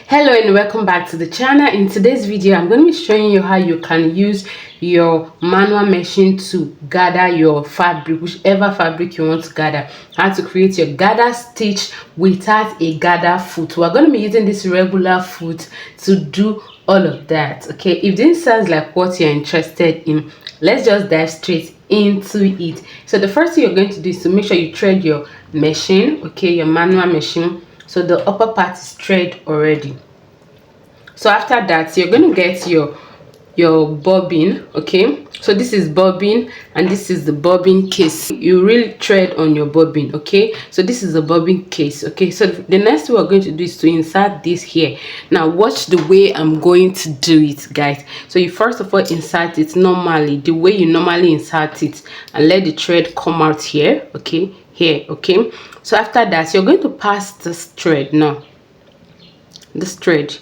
Hello and welcome back to the channel. In today's video I'm going to be showing you how you can use your manual machine to gather your fabric, whichever fabric you want to gather, how to create your gather stitch without a gather foot. We're going to be using this regular foot to do all of that. Okay, if this sounds like what you're interested in, let's just dive straight into it. So the first thing you're going to do is to make sure you thread your machine, okay, your manual machine, so the upper part is thread already. So after that you're going to get your bobbin. Okay, so this is bobbin and this is the bobbin case. You really thread on your bobbin. Okay, so this is the bobbin case. Okay, so the next thing we're going to do is to insert this here. Now watch the way I'm going to do it, guys. So you first of all insert it normally, the way you normally insert it, and let the thread come out here. Okay, here. Okay, so after that you're going to pass this thread. Now this thread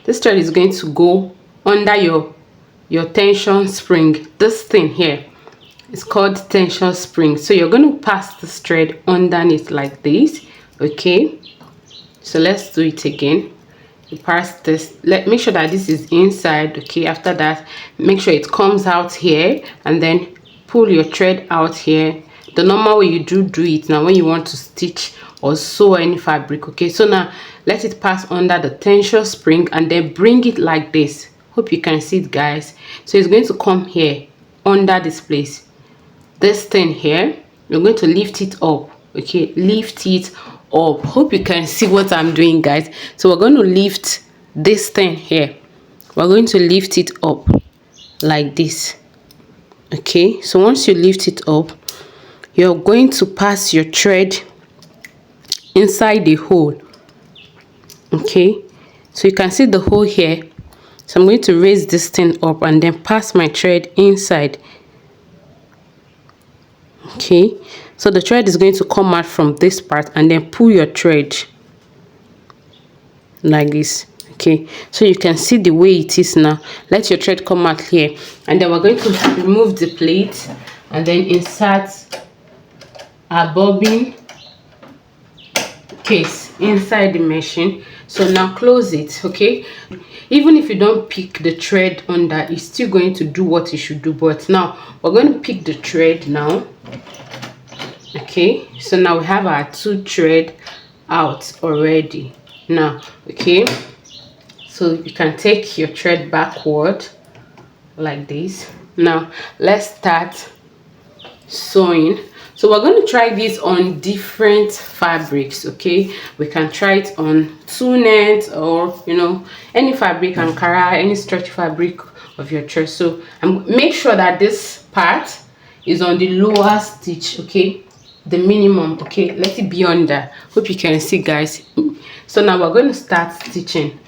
is going to go under your tension spring. This thing here is called tension spring, so you're going to pass this thread underneath like this. Okay, so let's do it again. You pass this, make sure that this is inside. Okay, after that make sure it comes out here and then pull your thread out here the normal way you do it now when you want to stitch or sew any fabric. Okay, so now let it pass under the tension spring and then bring it like this. Hope you can see it, guys. So it's going to come here under this place, this thing here. You're going to lift it up. Okay, lift it up. Hope you can see what I'm doing, guys. So we're going to lift this thing here, we're going to lift it up like this. Okay, so once you lift it up, you're going to pass your thread inside the hole. Okay, so you can see the hole here. So I'm going to raise this thing up and then pass my thread inside. Okay, so the thread is going to come out from this part and then pull your thread like this. Okay, so you can see the way it is now. Let your thread come out here and then we're going to remove the plate and then insert our bobbin case inside the machine. So now close it. Okay, even if you don't pick the thread under, it's still going to do what it should do, but now we're going to pick the thread now. Okay, so now we have our two thread out already now. Okay, so you can take your thread backward like this. Now let's start sewing. So we're going to try this on different fabrics. Okay, we can try it on two-net or any fabric, Ankara, any stretch fabric of your choice. So make sure that this part is on the lower stitch. Okay, the minimum. Okay, let it be under. Hope you can see, guys. So now we're going to start stitching.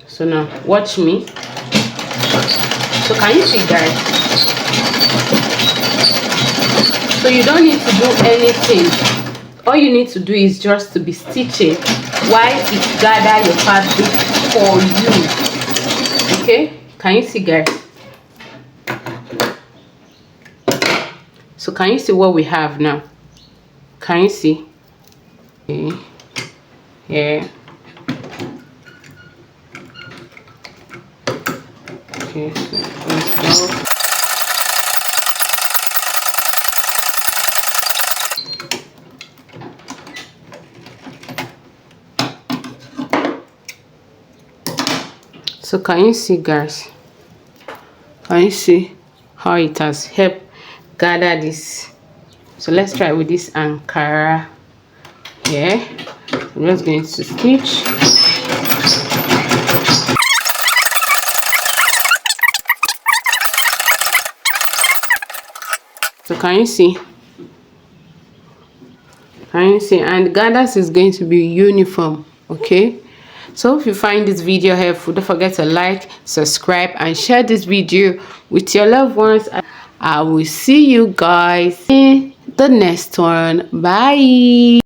So now watch me. So can you see, guys? So you don't need to do anything. All you need to do is just to be stitching while it gather your fabric for you. Okay, can you see, guys? So can you see what we have now? Can you see? Okay, here. Okay, so let's go. So can you see, guys? Can you see how it has helped gather this? So let's try with this Ankara here. I'm just going to stitch. So can you see? Can you see? And gathers is going to be uniform. Okay, so if you find this video helpful, don't forget to like, subscribe and share this video with your loved ones. I will see you guys in the next one. Bye.